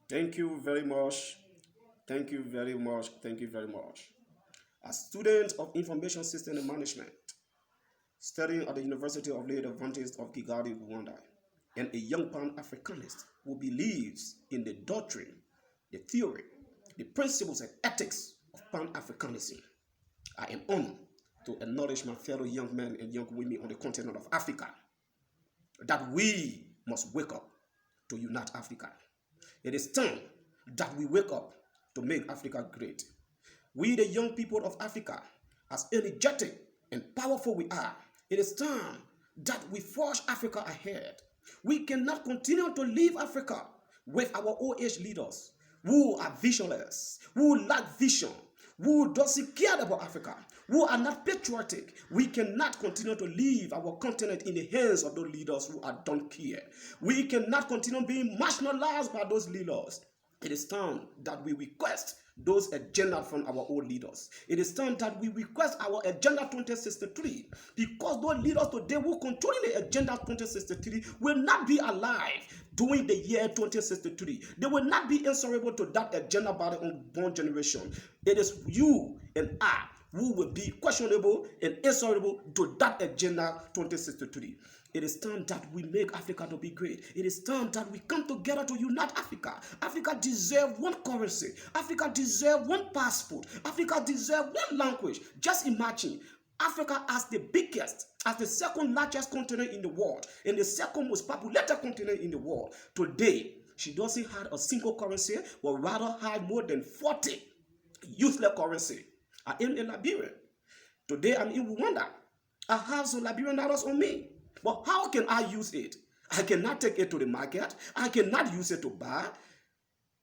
Thank you very much. Thank you very much. Thank you very much. A student of information system and management, studying at the University of Late Adventist of Kigali, Rwanda, and a young Pan-Africanist who believes in the doctrine, the theory, the principles and ethics of Pan-Africanism. I am honored to acknowledge my fellow young men and young women on the continent of Africa that we must wake up to unite Africa. It is time that we wake up to make Africa great. We, the young people of Africa, as energetic and powerful we are, it is time that we forge Africa ahead. We cannot continue to leave Africa with our old age leaders who are visionless, who lack vision, who doesn't care about Africa, who are not patriotic. We cannot continue to leave our continent in the hands of those leaders who are don't care. We cannot continue being marginalized by those leaders. It is time that we request those agenda from our old leaders. It is time that we request our agenda 2063, because those leaders today who control the agenda 2063 will not be alive during the year 2063. They will not be answerable to that agenda by the unborn generation. It is you and I who will be questionable and answerable to that agenda 2063. It is time that we make Africa to be great. It is time that we come together to unite Africa. Africa deserves one currency. Africa deserves one passport. Africa deserves one language. Just imagine Africa as the biggest, as the second largest continent in the world, and the second most populated continent in the world. Today, she doesn't have a single currency, but rather have more than 40 useless currency. I am in Liberia. Today, I'm in Rwanda. I have some Liberian dollars on me. But how can I use it? I cannot take it to the market. I cannot use it to buy.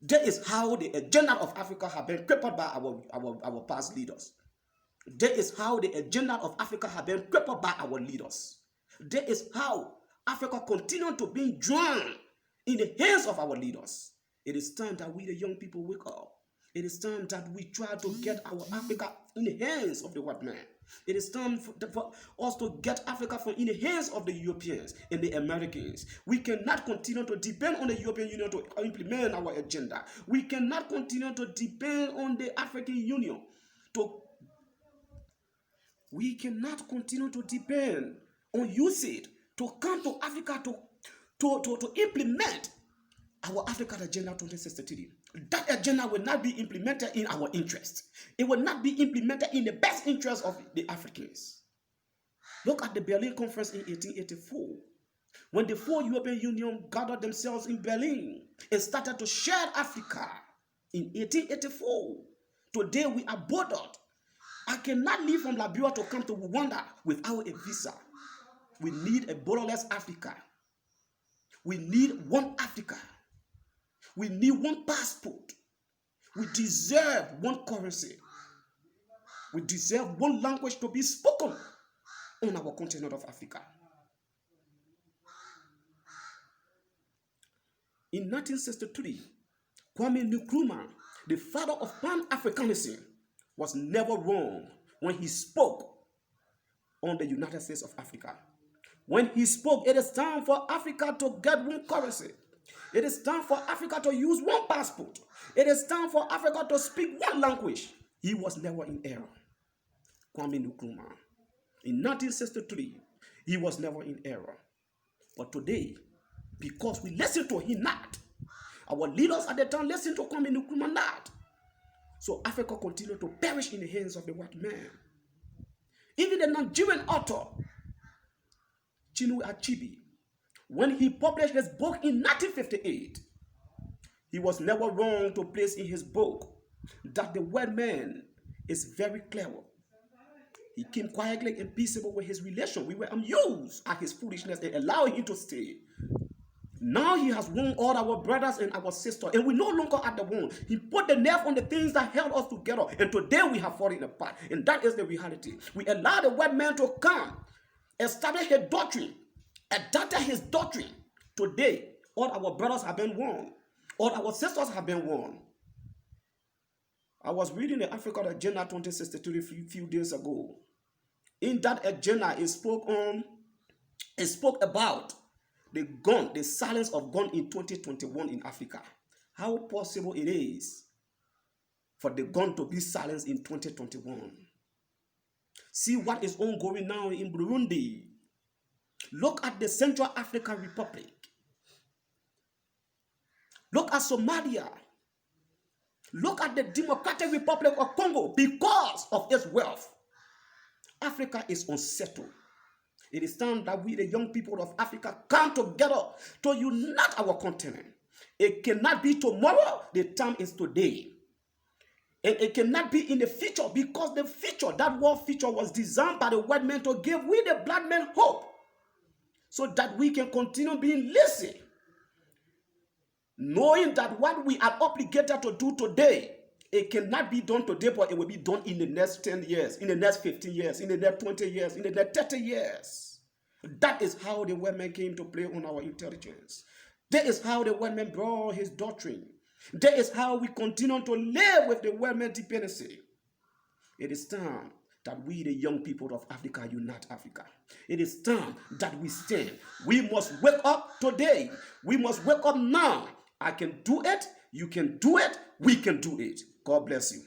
That is how the agenda of Africa have been crippled by our past leaders. That is how the agenda of Africa have been crippled by our leaders. That is how Africa continues to be drowned in the hands of our leaders. It is time that we, the young people, wake up. It is time that we try to get our Africa in the hands of the white man. It is time for us to get Africa from in the hands of the Europeans and the Americans. We cannot continue to depend on the European Union to implement our agenda. We cannot continue to depend on the African Union we cannot continue to depend on USAID to come to Africa to implement our African Agenda 2063. That agenda will not be implemented in our interest. It will not be implemented in the best interest of the Africans. Look at the Berlin Conference in 1884. When the four European Union gathered themselves in Berlin and started to share Africa in 1884. Today we are bordered. I cannot leave from Liberia to come to Rwanda without a visa. We need a borderless Africa. We need one Africa. We need one passport. We deserve one currency. We deserve one language to be spoken on our continent of Africa. In 1963, Kwame Nkrumah, the father of Pan-Africanism, was never wrong when he spoke on the United States of Africa. When he spoke, it is time for Africa to get one currency. It is time for Africa to use one passport. It is time for Africa to speak one language. He was never in error. Kwame Nkrumah. In 1963, he was never in error. But today, because we listen to him not, our leaders at the time listened to Kwame Nkrumah not, so Africa continued to perish in the hands of the white man. Even the Nigerian author, Chinua Achebe, when he published his book in 1958, he was never wrong to place in his book that the white man is very clever. He came quietly and peaceable with his relation. We were amused at his foolishness and allowed him to stay. Now he has won all our brothers and our sisters, and we no longer at the one. He put the nail on the things that held us together, and today we have fallen apart. And that is the reality. We allow the white man to come, establish his doctrine, adopted his doctrine. Today, all our brothers have been won. All our sisters have been won. I was reading the African Agenda 2063 a few days ago. In that agenda, it spoke about the silence of gun in 2021 in Africa. how possible it is for the gun to be silenced in 2021. See what is ongoing now in Burundi. Look at the Central African Republic. Look at Somalia. Look at the Democratic Republic of Congo. Because of its wealth, Africa is unsettled. It is time that we, the young people of Africa, come together to unite our continent. It cannot be tomorrow. The time is today. And it cannot be in the future, because the future, that world future, was designed by the white man to give we the black men hope, so that we can continue being lazy, knowing that what we are obligated to do today, it cannot be done today, but it will be done in the next 10 years, in the next 15 years, in the next 20 years, in the next 30 years. That is how the white man came to play on our intelligence. That is how the white man brought his doctrine. That is how we continue to live with the white man dependency. It is time that we, the young people of Africa, unite Africa. It is time that we stand. We must wake up today. We must wake up now. I can do it. You can do it. We can do it. God bless you.